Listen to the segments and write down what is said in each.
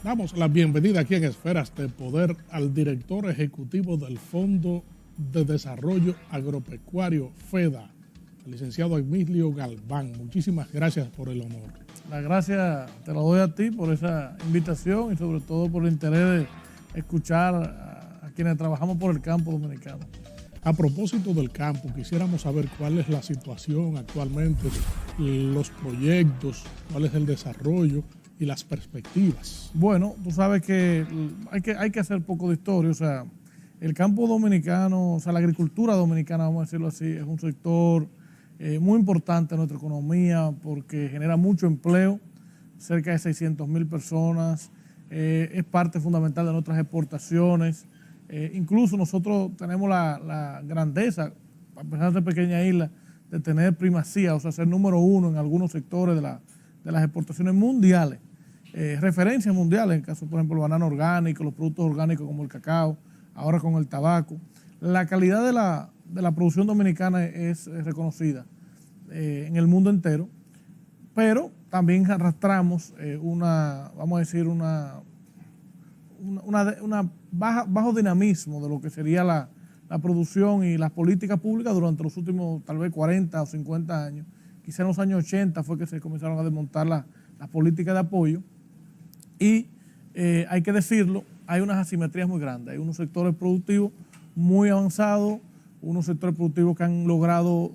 Damos la bienvenida aquí en Esferas de Poder al director ejecutivo del Fondo de Desarrollo Agropecuario, FEDA, el licenciado Emilio Galván. Muchísimas gracias por el honor. Las gracias te lo doy a ti por esa invitación y sobre todo por el interés de escuchar a quienes trabajamos por el campo dominicano. A propósito del campo, quisiéramos saber cuál es la situación actualmente, los proyectos, cuál es el desarrollo y las perspectivas. Bueno, tú sabes que hay que hacer poco de historia, o sea, el campo dominicano, o sea, la agricultura dominicana, vamos a decirlo así, es un sector muy importante en nuestra economía porque genera mucho empleo, cerca de 600,000 personas, es parte fundamental de nuestras exportaciones. Incluso nosotros tenemos la grandeza, a pesar de ser pequeña isla, de tener primacía, o sea, ser número uno en algunos sectores de las exportaciones mundiales, referencias mundiales, en el caso, por ejemplo, el banano orgánico, los productos orgánicos como el cacao, ahora con el tabaco. La calidad de la producción dominicana es reconocida en el mundo entero, pero también arrastramos vamos a decir, bajo dinamismo de lo que sería la producción y las políticas públicas durante los últimos tal vez 40 o 50 años. Quizá en los años 80 fue que se comenzaron a desmontar las políticas de apoyo y hay que decirlo, hay unas asimetrías muy grandes. Hay unos sectores productivos muy avanzados, unos sectores productivos que han logrado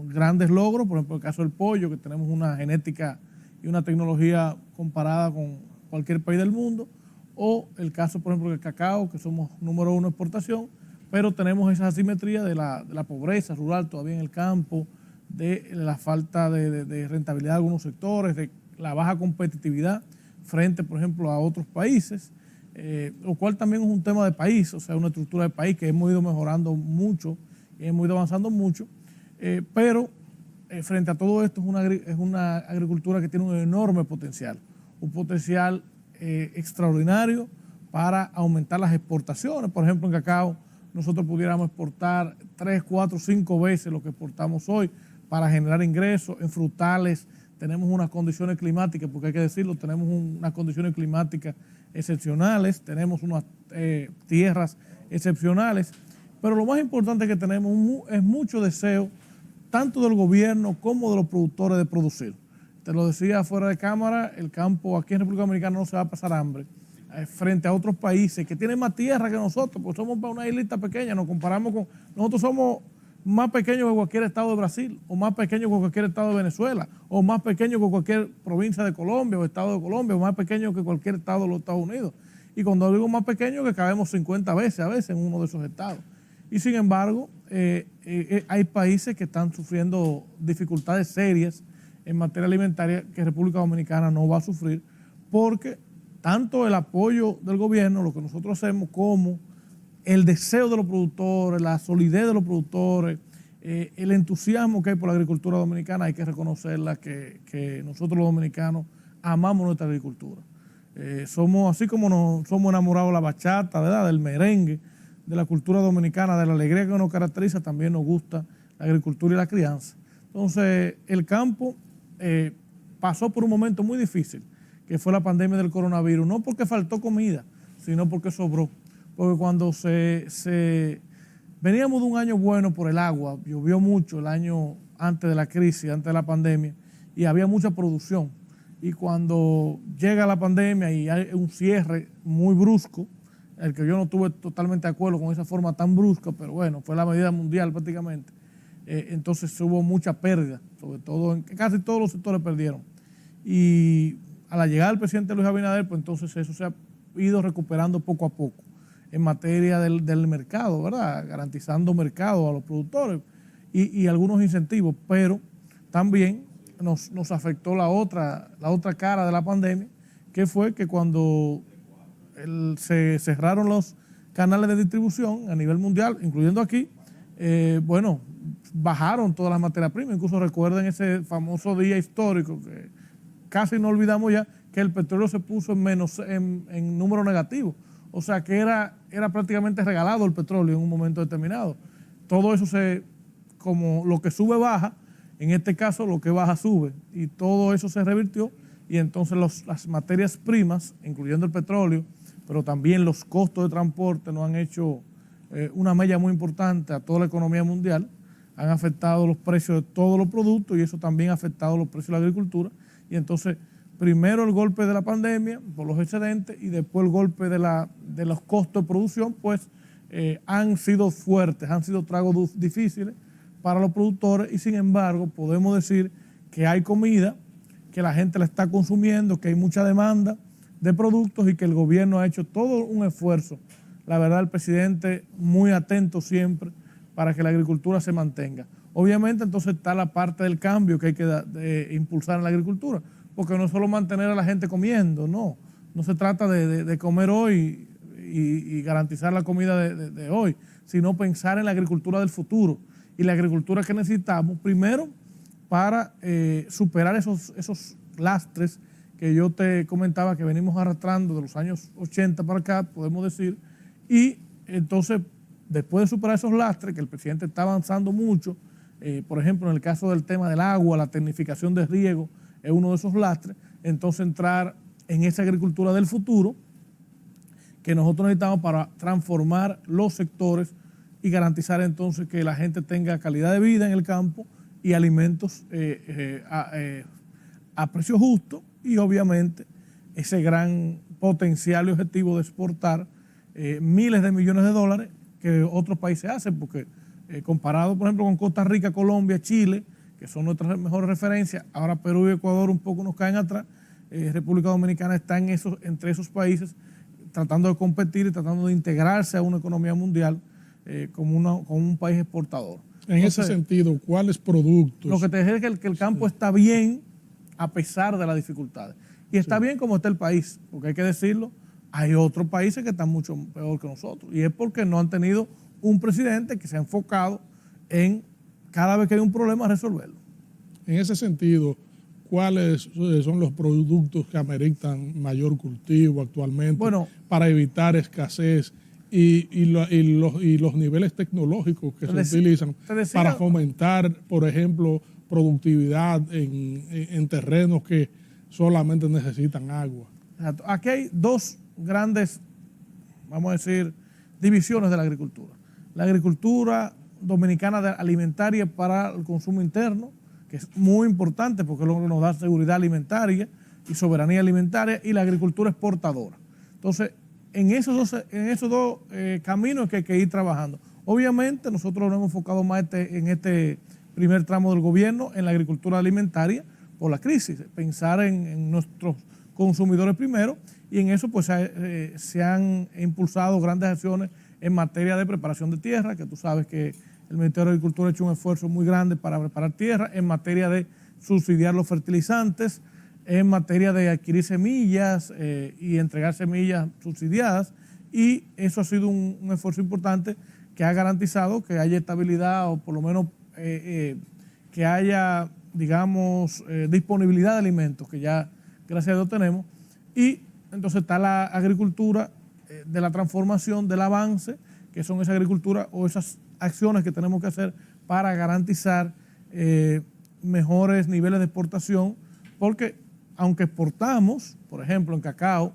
grandes logros, por ejemplo el caso del pollo, que tenemos una genética y una tecnología comparada con cualquier país del mundo, o el caso, por ejemplo, del cacao, que somos número uno en exportación, pero tenemos esa asimetría de la pobreza rural todavía en el campo, de la falta de rentabilidad de algunos sectores, de la baja competitividad frente, por ejemplo, a otros países, lo cual también es un tema de país, o sea, una estructura de país que hemos ido mejorando mucho y hemos ido avanzando mucho, pero frente a todo esto es una agricultura que tiene un enorme potencial, un potencial extraordinario para aumentar las exportaciones. Por ejemplo, en cacao nosotros pudiéramos exportar 3, 4, 5 veces lo que exportamos hoy para generar ingresos. En frutales tenemos unas condiciones climáticas, porque hay que decirlo, tenemos unas condiciones climáticas excepcionales, tenemos unas tierras excepcionales, pero lo más importante que tenemos es mucho deseo, tanto del gobierno como de los productores, de producir. Te lo decía fuera de cámara, el campo aquí en República Dominicana no se va a pasar hambre frente a otros países que tienen más tierra que nosotros, pues somos una islita pequeña, nos comparamos con, nosotros somos más pequeños que cualquier estado de Brasil, o más pequeños que cualquier estado de Venezuela, o más pequeños que cualquier provincia de Colombia, o estado de Colombia, o más pequeños que cualquier estado de los Estados Unidos. Y cuando digo más pequeños, que cabemos 50 veces a veces en uno de esos estados. Y sin embargo, hay países que están sufriendo dificultades serias en materia alimentaria que República Dominicana no va a sufrir, porque tanto el apoyo del gobierno, lo que nosotros hacemos, como el deseo de los productores, la solidez de los productores, el entusiasmo que hay por la agricultura dominicana, hay que reconocerla que nosotros los dominicanos amamos nuestra agricultura. Somos, así como somos enamorados de la bachata, ¿verdad?, del merengue, de la cultura dominicana, de la alegría que nos caracteriza, también nos gusta la agricultura y la crianza. Entonces, el campo pasó por un momento muy difícil, que fue la pandemia del coronavirus, no porque faltó comida, sino porque sobró. Porque cuando veníamos de un año bueno por el agua, llovió mucho el año antes de la crisis, antes de la pandemia, y había mucha producción. Y cuando llega la pandemia y hay un cierre muy brusco, el que yo no estuve totalmente de acuerdo con esa forma tan brusca, pero bueno, fue la medida mundial prácticamente, entonces hubo mucha pérdida, sobre todo, casi todos los sectores perdieron. Y a la llegada del presidente Luis Abinader, pues entonces eso se ha ido recuperando poco a poco en materia del mercado, ¿verdad?, garantizando mercado a los productores y algunos incentivos, pero también nos afectó la otra cara de la pandemia, que fue que cuando se cerraron los canales de distribución a nivel mundial, incluyendo aquí, bueno, bajaron todas las materias primas. Incluso recuerden ese famoso día histórico que casi no olvidamos ya, que el petróleo se puso en número negativo. O sea que era prácticamente regalado el petróleo en un momento determinado. Todo eso como lo que sube baja, en este caso lo que baja sube, y todo eso se revirtió y entonces las materias primas, incluyendo el petróleo, pero también los costos de transporte nos han hecho una mella muy importante a toda la economía mundial, han afectado los precios de todos los productos y eso también ha afectado los precios de la agricultura. Y entonces, primero el golpe de la pandemia por los excedentes y después el golpe de los costos de producción, pues han sido fuertes, han sido tragos difíciles para los productores y sin embargo podemos decir que hay comida, que la gente la está consumiendo, que hay mucha demanda de productos y que el gobierno ha hecho todo un esfuerzo. La verdad, el presidente muy atento siempre para que la agricultura se mantenga. Obviamente entonces está la parte del cambio que hay que impulsar en la agricultura, porque no es solo mantener a la gente comiendo, no se trata de comer hoy y garantizar la comida de hoy, sino pensar en la agricultura del futuro y la agricultura que necesitamos primero para superar esos lastres que yo te comentaba que venimos arrastrando de los años 80 para acá, podemos decir, y entonces después de superar esos lastres, que el presidente está avanzando mucho, por ejemplo, en el caso del tema del agua, la tecnificación de riego es uno de esos lastres, entonces entrar en esa agricultura del futuro que nosotros necesitamos para transformar los sectores y garantizar entonces que la gente tenga calidad de vida en el campo y alimentos a precio justo y obviamente ese gran potencial y objetivo de exportar miles de millones de dólares que otros países hacen, porque comparado por ejemplo con Costa Rica, Colombia, Chile, que son nuestras mejores referencias, ahora Perú y Ecuador un poco nos caen atrás, República Dominicana está entre esos países tratando de competir y tratando de integrarse a una economía mundial como un país exportador. Entonces, ese sentido, ¿cuáles productos? Lo que te dije es que el campo está bien a pesar de las dificultades. Y está bien como está el país, porque hay que decirlo, hay otros países que están mucho peor que nosotros. Y es porque no han tenido un presidente que se ha enfocado en cada vez que hay un problema resolverlo. En ese sentido, ¿cuáles son los productos que ameritan mayor cultivo actualmente para evitar escasez y los niveles tecnológicos que se utilizan para fomentar, por ejemplo, productividad en terrenos que solamente necesitan agua? Aquí hay dos grandes, vamos a decir, divisiones de la agricultura. La agricultura dominicana alimentaria para el consumo interno, que es muy importante porque es lo que nos da seguridad alimentaria y soberanía alimentaria, y la agricultura exportadora. Entonces, en esos dos caminos que hay que ir trabajando. Obviamente, nosotros nos hemos enfocado más en este primer tramo del gobierno en la agricultura alimentaria por la crisis, pensar en nuestros consumidores primero, y en eso pues se han impulsado grandes acciones en materia de preparación de tierra, que tú sabes que el Ministerio de Agricultura ha hecho un esfuerzo muy grande para preparar tierra, en materia de subsidiar los fertilizantes, en materia de adquirir semillas y entregar semillas subsidiadas, y eso ha sido un esfuerzo importante que ha garantizado que haya estabilidad o por lo menos que haya, digamos, disponibilidad de alimentos, que ya gracias a Dios tenemos, y entonces está la agricultura de la transformación, del avance, que son esa agricultura o esas acciones que tenemos que hacer para garantizar mejores niveles de exportación, porque aunque exportamos, por ejemplo, en cacao,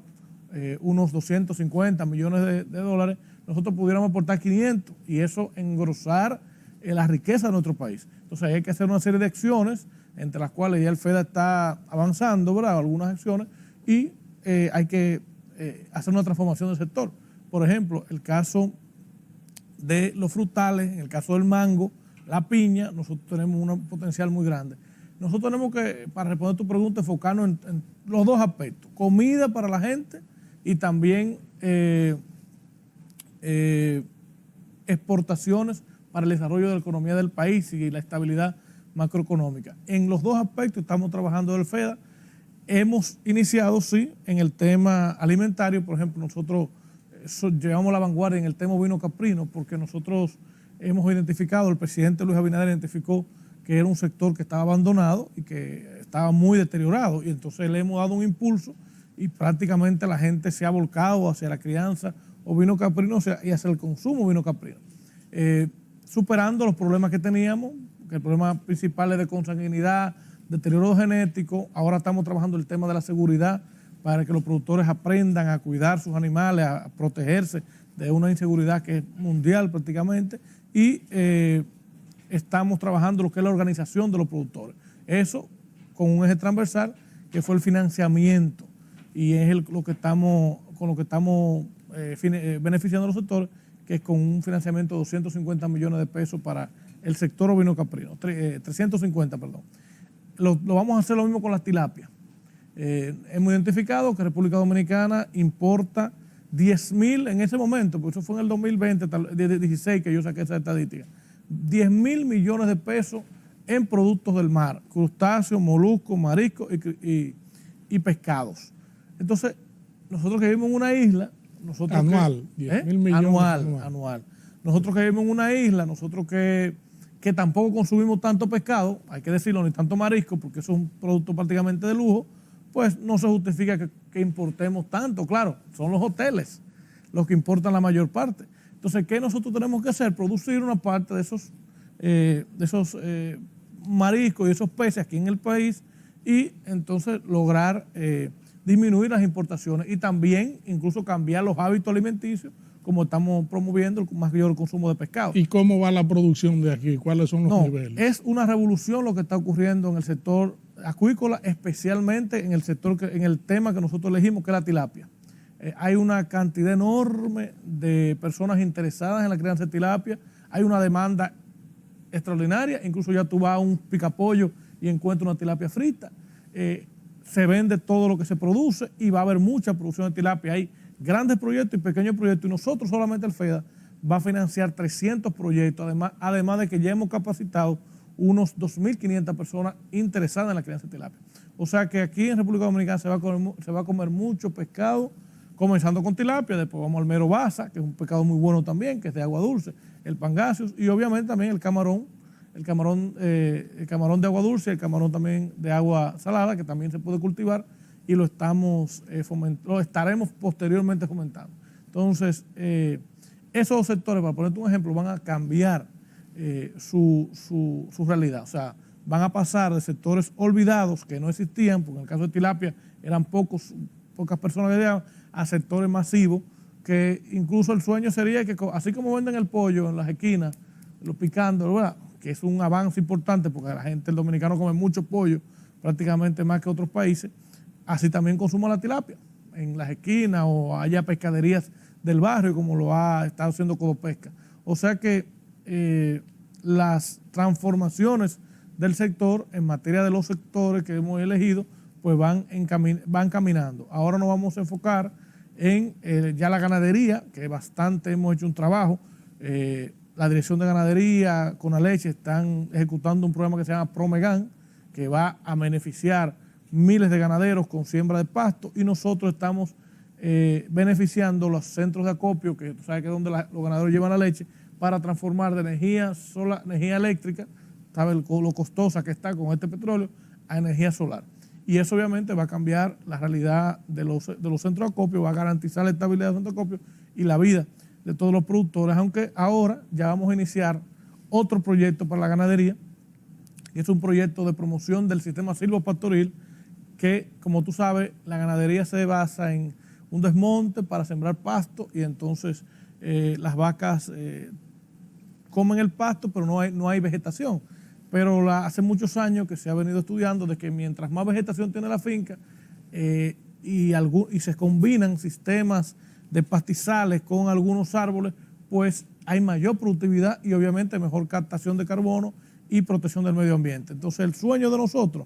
unos 250 millones de dólares, nosotros pudiéramos exportar 500 y eso engrosar la riqueza de nuestro país. Entonces hay que hacer una serie de acciones, entre las cuales ya el FEDA está avanzando, ¿verdad? Algunas acciones, y hay que hacer una transformación del sector. Por ejemplo, el caso de los frutales, en el caso del mango, la piña, nosotros tenemos un potencial muy grande. Nosotros tenemos que, para responder tu pregunta, enfocarnos en los dos aspectos: comida para la gente y también exportaciones para el desarrollo de la economía del país y la estabilidad macroeconómica. En los dos aspectos estamos trabajando del FEDA. Hemos iniciado, sí, en el tema alimentario. Por ejemplo, nosotros llevamos la vanguardia en el tema ovino caprino, porque nosotros hemos identificado, el presidente Luis Abinader identificó que era un sector que estaba abandonado y que estaba muy deteriorado, y entonces le hemos dado un impulso y prácticamente la gente se ha volcado hacia la crianza ovino caprino y hacia el consumo ovino caprino, superando los problemas que teníamos que el problema principal es de consanguinidad, deterioro genético. Ahora estamos trabajando el tema de la seguridad para que los productores aprendan a cuidar sus animales, a protegerse de una inseguridad que es mundial prácticamente. Y estamos trabajando lo que es la organización de los productores. Eso con un eje transversal que fue el financiamiento, y es lo que estamos beneficiando a los sectores, que es con un financiamiento de 250 millones de pesos para el sector ovino caprino, 350, perdón. Lo vamos a hacer lo mismo con las tilapias. Hemos identificado que República Dominicana importa 10.000 en ese momento, porque eso fue en el 2020, 16 que yo saqué esa estadística, 10.000 millones de pesos en productos del mar, crustáceos, moluscos, mariscos y pescados. Entonces, nosotros que vivimos en una isla, anual, 10.000 millones anual. Nosotros que vivimos en una isla, nosotros que tampoco consumimos tanto pescado, hay que decirlo, ni tanto marisco, porque eso es un producto prácticamente de lujo, pues no se justifica que importemos tanto. Claro, son los hoteles los que importan la mayor parte. Entonces, ¿qué nosotros tenemos que hacer? Producir una parte de esos mariscos y esos peces aquí en el país, y entonces lograr disminuir las importaciones y también incluso cambiar los hábitos alimenticios, como estamos promoviendo el mayor consumo de pescado. ¿Y cómo va la producción de aquí? ¿Cuáles son los niveles? Es una revolución lo que está ocurriendo en el sector acuícola, especialmente en el tema que nosotros elegimos, que es la tilapia. Hay una cantidad enorme de personas interesadas en la crianza de tilapia, hay una demanda extraordinaria, incluso ya tú vas a un picapollo y encuentras una tilapia frita. Se vende todo lo que se produce y va a haber mucha producción de tilapia. Hay grandes proyectos y pequeños proyectos, y nosotros solamente el FEDA va a financiar 300 proyectos, además de que ya hemos capacitado unos 2.500 personas interesadas en la crianza de tilapia. O sea que aquí en República Dominicana se va a comer mucho pescado, comenzando con tilapia, después vamos al mero baza, que es un pescado muy bueno también, que es de agua dulce, el pangasius, y obviamente también el camarón de agua dulce, el camarón también de agua salada, que también se puede cultivar, y lo estaremos posteriormente fomentando. Entonces, esos dos sectores, para ponerte un ejemplo, van a cambiar su realidad. O sea, van a pasar de sectores olvidados que no existían, porque en el caso de tilapia eran pocas personas que llegaban, a sectores masivos, que incluso el sueño sería que, así como venden el pollo en las esquinas, lo picando, ¿verdad?, que es un avance importante porque el dominicano come mucho pollo, prácticamente más que otros países, así también consuma la tilapia en las esquinas o haya pescaderías del barrio, como lo ha estado haciendo Codopesca. O sea que las transformaciones del sector en materia de los sectores que hemos elegido, pues van caminando. Ahora nos vamos a enfocar en ya la ganadería, que bastante hemos hecho un trabajo. La Dirección de Ganadería con la leche están ejecutando un programa que se llama Promegan, que va a beneficiar miles de ganaderos con siembra de pasto, y nosotros estamos beneficiando los centros de acopio, que tú sabes que es donde los ganaderos llevan la leche, para transformar de energía eléctrica, sabes lo costosa que está con este petróleo, a energía solar. Y eso obviamente va a cambiar la realidad de los centros de acopio, va a garantizar la estabilidad de los centros de acopio y la vida de todos los productores, aunque ahora ya vamos a iniciar otro proyecto para la ganadería, que es un proyecto de promoción del sistema silvopastoril, que, como tú sabes, la ganadería se basa en un desmonte para sembrar pasto, y entonces las vacas comen el pasto, pero no hay vegetación. Pero hace muchos años que se ha venido estudiando de que mientras más vegetación tiene la finca y se combinan sistemas de pastizales con algunos árboles, pues hay mayor productividad y obviamente mejor captación de carbono y protección del medio ambiente. Entonces el sueño de nosotros,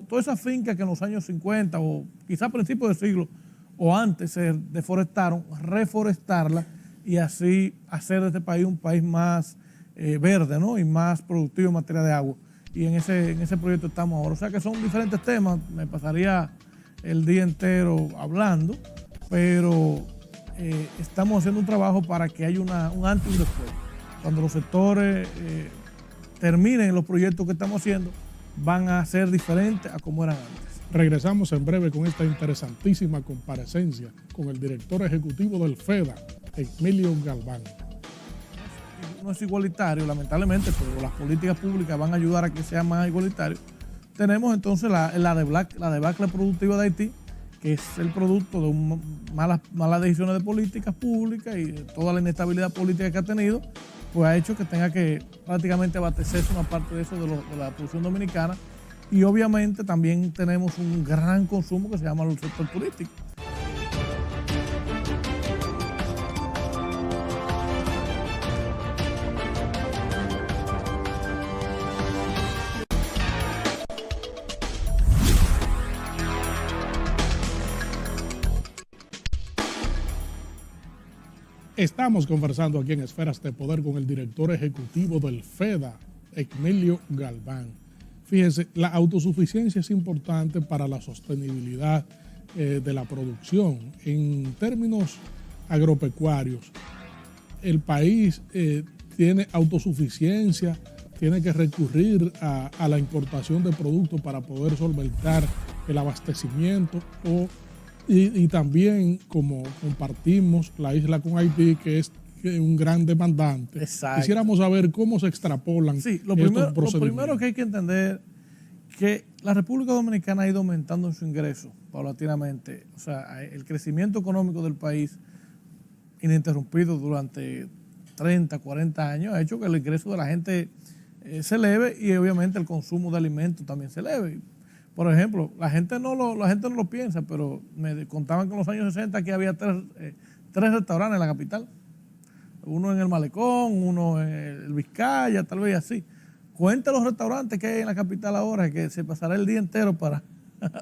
todas esas fincas que en los años 50 o quizá a principios del siglo o antes se deforestaron, reforestarlas y así hacer de este país un país más verde, ¿no?, y más productivo en materia de agua. Y en ese proyecto estamos ahora. O sea que son diferentes temas, me pasaría el día entero hablando, pero estamos haciendo un trabajo para que haya un antes y un después. Cuando los sectores terminen los proyectos que estamos haciendo, van a ser diferentes a como eran antes. Regresamos en breve con esta interesantísima comparecencia con el director ejecutivo del FEDA, Emilio Galván. no es igualitario, lamentablemente, pero las políticas públicas van a ayudar a que sea más igualitario. Tenemos entonces la debacle productiva de Haití, que es el producto de malas decisiones de políticas públicas y de toda la inestabilidad política que ha tenido, pues ha hecho que tenga que prácticamente abastecerse una parte de eso de la producción dominicana. Y obviamente también tenemos un gran consumo que se llama el sector turístico. Estamos conversando aquí en Esferas de Poder con el director ejecutivo del FEDA, Emilio Galván. Fíjense, la autosuficiencia es importante para la sostenibilidad de la producción. En términos agropecuarios, el país tiene autosuficiencia, tiene que recurrir a la importación de productos para poder solventar el abastecimiento y también, como compartimos la isla con Haití, que es un gran demandante. Exacto. Quisiéramos saber cómo se extrapolan estos procedimientos. Lo primero que hay que entender que la República Dominicana ha ido aumentando en su ingreso paulatinamente. O sea, el crecimiento económico del país ininterrumpido durante 30, 40 años ha hecho que el ingreso de la gente se eleve y obviamente el consumo de alimentos también se eleve. Por ejemplo, la gente no lo piensa, pero me contaban que en los años 60 aquí había tres restaurantes en la capital. Uno en el Malecón, uno en el Vizcaya, tal vez así. Cuenta los restaurantes que hay en la capital ahora, que se pasará el día entero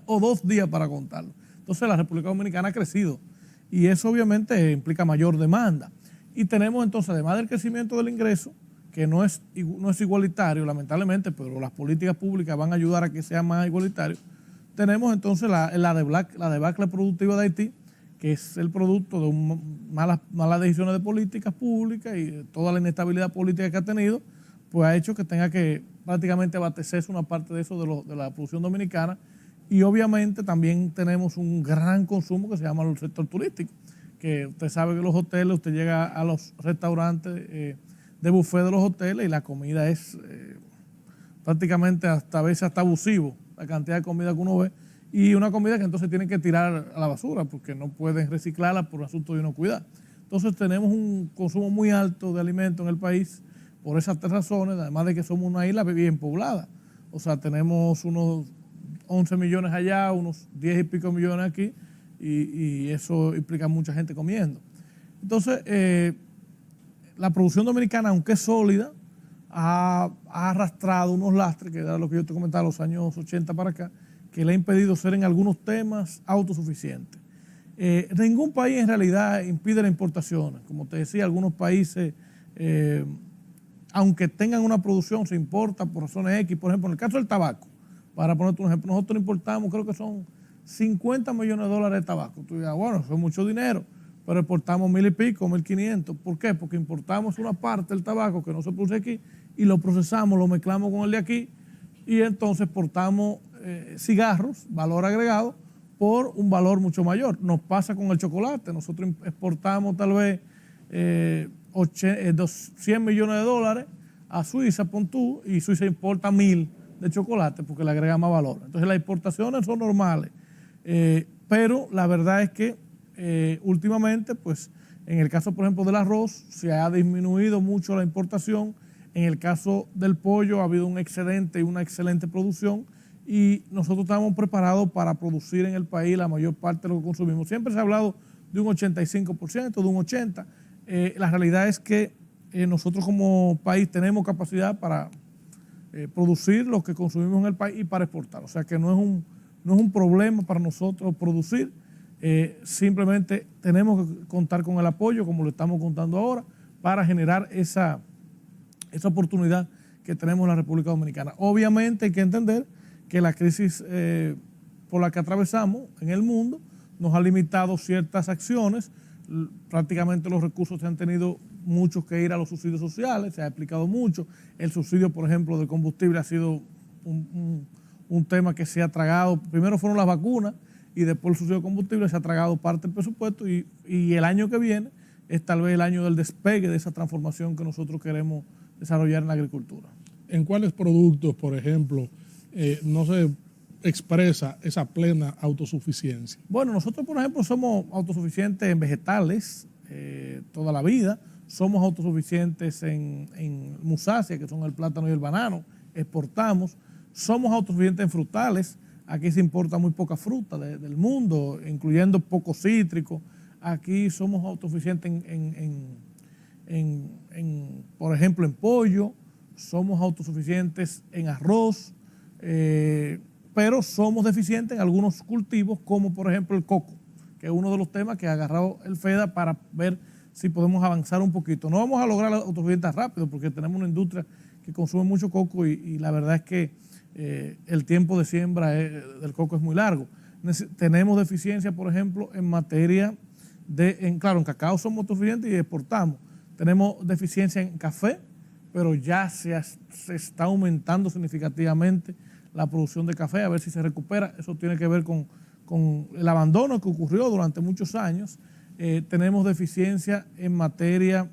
o 2 días para contarlo. Entonces la República Dominicana ha crecido y eso obviamente implica mayor demanda. Y tenemos entonces, además del crecimiento del ingreso, que no es igualitario, lamentablemente, pero las políticas públicas van a ayudar a que sea más igualitario. Tenemos entonces la debacle productiva de Haití, que es el producto de malas decisiones de políticas públicas y de toda la inestabilidad política que ha tenido, pues ha hecho que tenga que prácticamente abastecerse una parte de eso de la producción dominicana. Y obviamente también tenemos un gran consumo que se llama el sector turístico, que usted sabe que los hoteles, usted llega a los restaurantes de buffet de los hoteles y la comida es prácticamente a veces hasta abusivo, la cantidad de comida que uno ve, y una comida que entonces tienen que tirar a la basura porque no pueden reciclarla por asunto de inocuidad. Entonces tenemos un consumo muy alto de alimentos en el país por esas 3 razones, además de que somos una isla bien poblada. O sea, tenemos unos 11 millones allá, unos 10 y pico millones aquí, y eso implica mucha gente comiendo. Entonces, la producción dominicana, aunque es sólida, ha arrastrado unos lastres, que era lo que yo te comentaba, los años 80 para acá, que le ha impedido ser en algunos temas autosuficiente. Ningún país en realidad impide las importaciones. Como te decía, algunos países, aunque tengan una producción, se importa por razones X. Por ejemplo, en el caso del tabaco, para ponerte un ejemplo, nosotros importamos, creo que son 50 millones de dólares de tabaco. Tú dirás, bueno, eso es mucho dinero, pero exportamos 1,000 y pico, 1,500. ¿Por qué? Porque importamos una parte del tabaco que no se produce aquí y lo procesamos, lo mezclamos con el de aquí y entonces exportamos cigarros, valor agregado, por un valor mucho mayor. Nos pasa con el chocolate. Nosotros exportamos tal vez 100 millones de dólares a Suiza, pon tú, y Suiza importa 1,000 de chocolate porque le agrega más valor. Entonces las exportaciones son normales, pero la verdad es que últimamente, pues en el caso, por ejemplo, del arroz, se ha disminuido mucho la importación. En el caso del pollo ha habido un excedente y una excelente producción y nosotros estamos preparados para producir en el país la mayor parte de lo que consumimos. Siempre se ha hablado de un 85%, de un 80%. La realidad es que nosotros como país tenemos capacidad para producir lo que consumimos en el país y para exportar. O sea que no es un problema para nosotros producir. Simplemente tenemos que contar con el apoyo, como lo estamos contando ahora, para generar esa oportunidad que tenemos en la República Dominicana. Obviamente hay que entender que la crisis por la que atravesamos en el mundo nos ha limitado ciertas acciones. Prácticamente los recursos se han tenido muchos que ir a los subsidios sociales, se ha explicado mucho. El subsidio, por ejemplo, del combustible ha sido un tema que se ha tragado. Primero fueron las vacunas y después el subsidio de combustible, se ha tragado parte del presupuesto y el año que viene es tal vez el año del despegue de esa transformación que nosotros queremos desarrollar en la agricultura. ¿En cuáles productos, por ejemplo, no se expresa esa plena autosuficiencia? Bueno, nosotros, por ejemplo, somos autosuficientes en vegetales toda la vida, somos autosuficientes en musáceas, que son el plátano y el banano, exportamos, somos autosuficientes en frutales, aquí se importa muy poca fruta del mundo, incluyendo poco cítrico, aquí somos autosuficientes por ejemplo, en pollo, somos autosuficientes en arroz, pero somos deficientes en algunos cultivos, como por ejemplo el coco, que es uno de los temas que ha agarrado el FEDA para ver si podemos avanzar un poquito. No vamos a lograr la autosuficiencia rápido porque tenemos una industria que consume mucho coco y la verdad es que el tiempo de siembra del coco es muy largo. Tenemos deficiencia, por ejemplo, en materia claro, en cacao somos autosuficientes y exportamos. Tenemos deficiencia en café, pero ya se está aumentando significativamente la producción de café, a ver si se recupera. Eso tiene que ver con el abandono que ocurrió durante muchos años. Tenemos deficiencia en materia,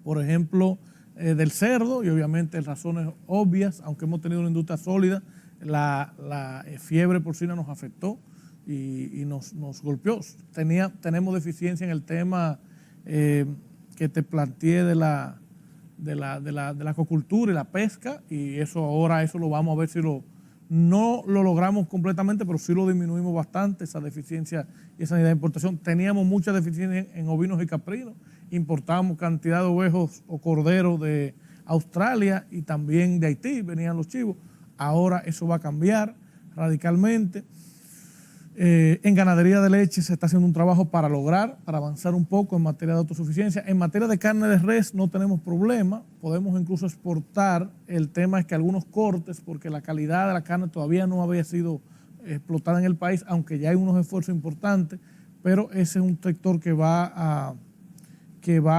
por ejemplo, del cerdo, y obviamente razones obvias, aunque hemos tenido una industria sólida, la fiebre porcina nos afectó y nos golpeó. Tenemos deficiencia en el tema que te planteé de la acuicultura y la pesca, y eso lo vamos a ver si no lo logramos completamente, pero sí lo disminuimos bastante, esa deficiencia y esa unidad de importación. Teníamos mucha deficiencia en ovinos y caprinos, importábamos cantidad de ovejos o corderos de Australia y también de Haití, venían los chivos. Ahora eso va a cambiar radicalmente. En ganadería de leche se está haciendo un trabajo para avanzar un poco en materia de autosuficiencia. En materia de carne de res no tenemos problema, podemos incluso exportar. El tema es que algunos cortes, porque la calidad de la carne todavía no había sido explotada en el país, aunque ya hay unos esfuerzos importantes, pero ese es un sector que va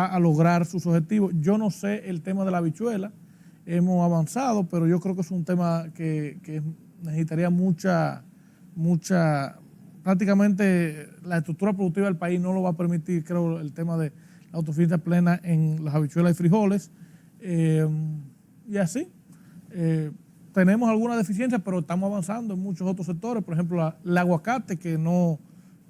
a lograr sus objetivos. Yo no sé el tema de la habichuela, hemos avanzado, pero yo creo que es un tema que necesitaría prácticamente la estructura productiva del país no lo va a permitir, creo, el tema de la autosuficiencia plena en las habichuelas y frijoles. Y así, tenemos alguna deficiencia, pero estamos avanzando en muchos otros sectores. Por ejemplo, el aguacate, que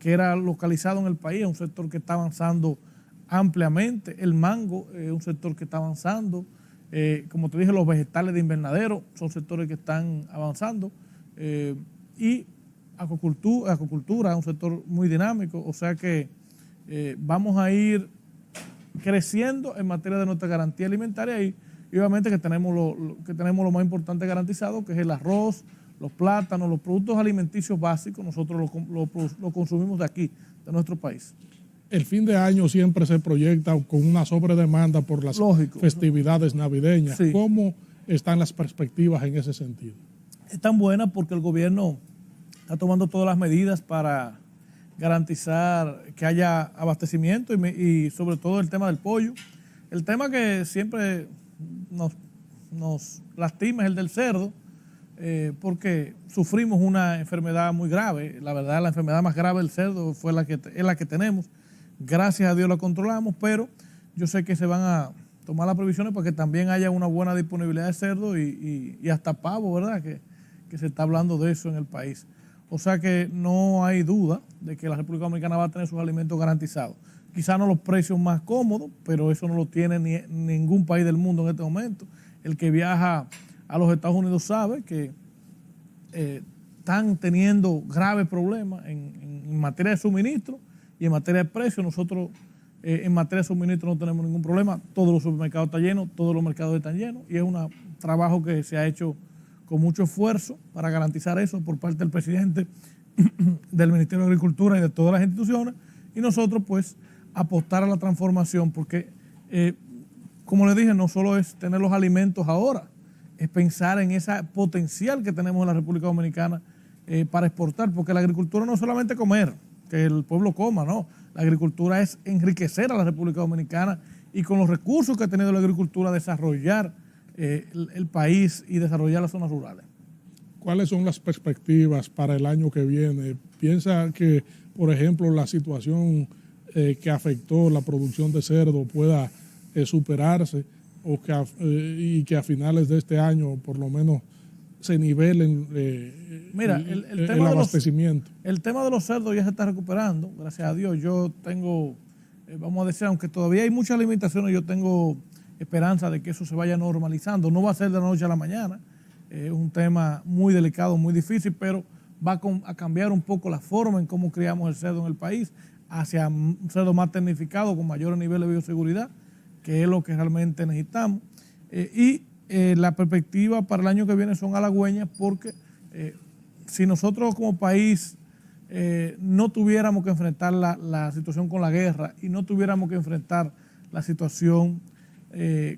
era localizado en el país, es un sector que está avanzando ampliamente. El mango es un sector que está avanzando. Como te dije, los vegetales de invernadero son sectores que están avanzando. Y acuicultura es un sector muy dinámico, o sea que vamos a ir creciendo en materia de nuestra garantía alimentaria y obviamente que tenemos lo más importante garantizado, que es el arroz, los plátanos, los productos alimenticios básicos. Nosotros lo consumimos de aquí, de nuestro país. El fin de año siempre se proyecta con una sobredemanda por las festividades navideñas. Sí. ¿Cómo están las perspectivas en ese sentido? Están buenas porque el gobierno está tomando todas las medidas para garantizar que haya abastecimiento y sobre todo el tema del pollo. El tema que siempre nos lastima es el del cerdo, porque sufrimos una enfermedad muy grave. La verdad, la enfermedad más grave del cerdo es la que tenemos. Gracias a Dios la controlamos, pero yo sé que se van a tomar las previsiones para que también haya una buena disponibilidad de cerdo y hasta pavo, ¿verdad? Que se está hablando de eso en el país. O sea que no hay duda de que la República Dominicana va a tener sus alimentos garantizados. Quizás no los precios más cómodos, pero eso no lo tiene ningún país del mundo en este momento. El que viaja a los Estados Unidos sabe que están teniendo graves problemas en materia de suministro y en materia de precios. Nosotros en materia de suministro no tenemos ningún problema. Todos los supermercados están llenos, todos los mercados están llenos y es un trabajo que se ha hecho con mucho esfuerzo para garantizar eso por parte del presidente, del Ministerio de Agricultura y de todas las instituciones, y nosotros pues apostar a la transformación, porque como les dije, no solo es tener los alimentos ahora, es pensar en ese potencial que tenemos en la República Dominicana para exportar, porque la agricultura no es solamente comer, que el pueblo coma, no, la agricultura es enriquecer a la República Dominicana y con los recursos que ha tenido la agricultura desarrollar el país y desarrollar las zonas rurales. ¿Cuáles son las perspectivas para el año que viene? ¿Piensa que, por ejemplo, la situación que afectó la producción de cerdo pueda superarse y que a finales de este año por lo menos se nivelen el abastecimiento. El tema de los cerdos ya se está recuperando, gracias a Dios. Yo tengo, vamos a decir, aunque todavía hay muchas limitaciones, yo tengo esperanza de que eso se vaya normalizando. No va a ser de la noche a la mañana, es un tema muy delicado, muy difícil, pero va a cambiar un poco la forma en cómo criamos el cerdo en el país hacia un cerdo más tecnificado, con mayores niveles de bioseguridad, que es lo que realmente necesitamos. La perspectiva para el año que viene son halagüeñas, porque si nosotros como país no tuviéramos que enfrentar la situación con la guerra y no tuviéramos que enfrentar la situación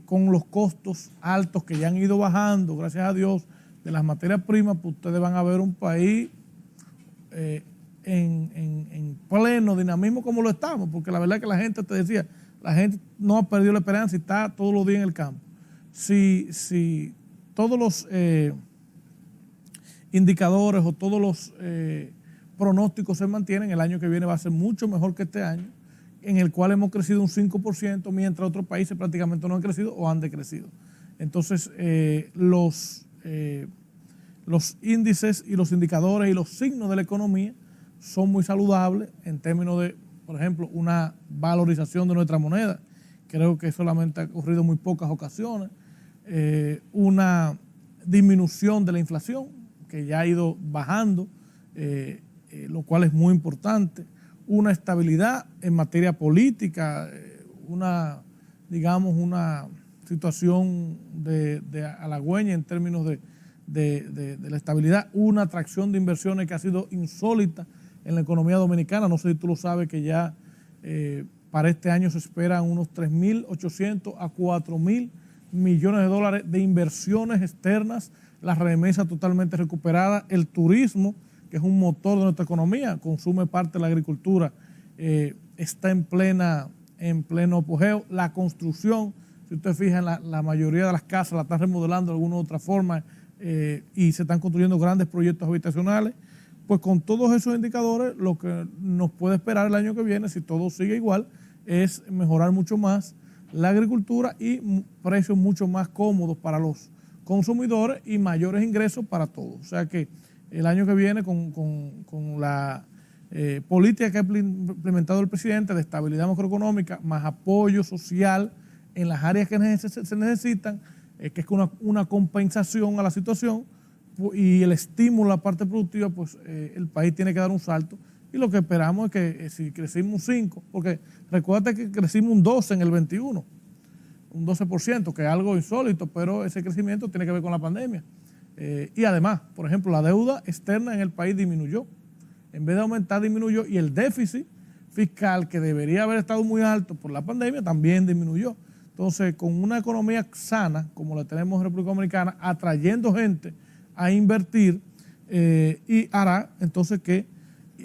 con los costos altos que ya han ido bajando, gracias a Dios, de las materias primas, pues ustedes van a ver un país en pleno dinamismo como lo estamos, porque la verdad es que la gente, te decía, la gente no ha perdido la esperanza y está todos los días en el campo. Si todos los indicadores o todos los pronósticos se mantienen, el año que viene va a ser mucho mejor que este año, en el cual hemos crecido un 5%, mientras otros países prácticamente no han crecido o han decrecido. Entonces, los índices y los indicadores y los signos de la economía son muy saludables en términos de, por ejemplo, una valorización de nuestra moneda. Creo que solamente ha ocurrido en muy pocas ocasiones. Una disminución de la inflación, que ya ha ido bajando, lo cual es muy importante. Una estabilidad en materia política, una situación de halagüeña en términos de la estabilidad, una atracción de inversiones que ha sido insólita en la economía dominicana. No sé si tú lo sabes, que ya para este año se esperan unos 3.800 a 4.000 millones de dólares de inversiones externas, las remesas totalmente recuperadas, el turismo, que es un motor de nuestra economía, consume parte de la agricultura, está en pleno apogeo. La construcción, si usted fija, la mayoría de las casas la están remodelando de alguna u otra forma y se están construyendo grandes proyectos habitacionales. Pues con todos esos indicadores, lo que nos puede esperar el año que viene, si todo sigue igual, es mejorar mucho más la agricultura y precios mucho más cómodos para los consumidores y mayores ingresos para todos. O sea que el año que viene, con la política que ha implementado el presidente de estabilidad macroeconómica, más apoyo social en las áreas que se necesitan, que es una compensación a la situación, y el estímulo a la parte productiva, pues el país tiene que dar un salto. Y lo que esperamos es que si crecimos un 5, porque recuerda que crecimos un 12 en el 21, un 12%, que es algo insólito, pero ese crecimiento tiene que ver con la pandemia. Y además, por ejemplo, la deuda externa en el país disminuyó. En vez de aumentar, disminuyó, y el déficit fiscal, que debería haber estado muy alto por la pandemia, también disminuyó. Entonces, con una economía sana, como la tenemos en República Dominicana, atrayendo gente a invertir, y hará entonces que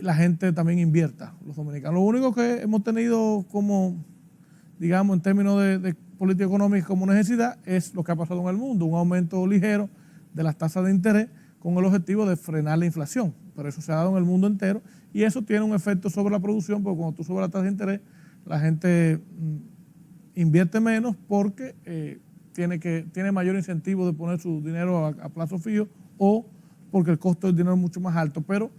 la gente también invierta, los dominicanos. Lo único que hemos tenido como, digamos, en términos de política económica como necesidad, es lo que ha pasado en el mundo, un aumento ligero de las tasas de interés con el objetivo de frenar la inflación. Pero eso se ha dado en el mundo entero y eso tiene un efecto sobre la producción, porque cuando tú subes la tasa de interés, la gente invierte menos porque tiene mayor incentivo de poner su dinero a plazo fijo, o porque el costo del dinero es mucho más alto. Pero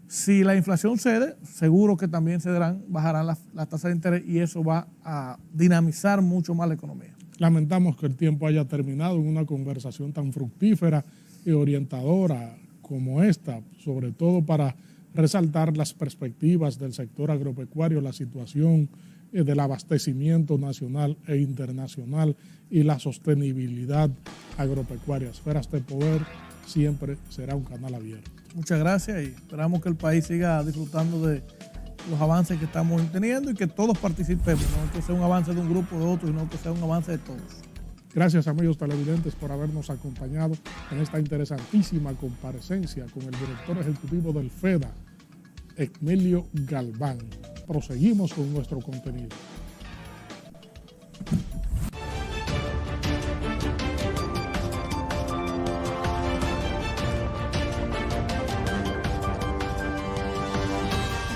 si la inflación cede, seguro que también bajarán las tasas de interés, y eso va a dinamizar mucho más la economía. Lamentamos que el tiempo haya terminado en una conversación tan fructífera y orientadora como esta, sobre todo para resaltar las perspectivas del sector agropecuario, la situación del abastecimiento nacional e internacional y la sostenibilidad agropecuaria. Esferas de Poder siempre será un canal abierto. Muchas gracias, y esperamos que el país siga disfrutando de los avances que estamos teniendo y que todos participemos, no que sea un avance de un grupo o de otro, sino que sea un avance de todos. Gracias, amigos televidentes, por habernos acompañado en esta interesantísima comparecencia con el director ejecutivo del FEDA, Emilio Galván. Proseguimos con nuestro contenido.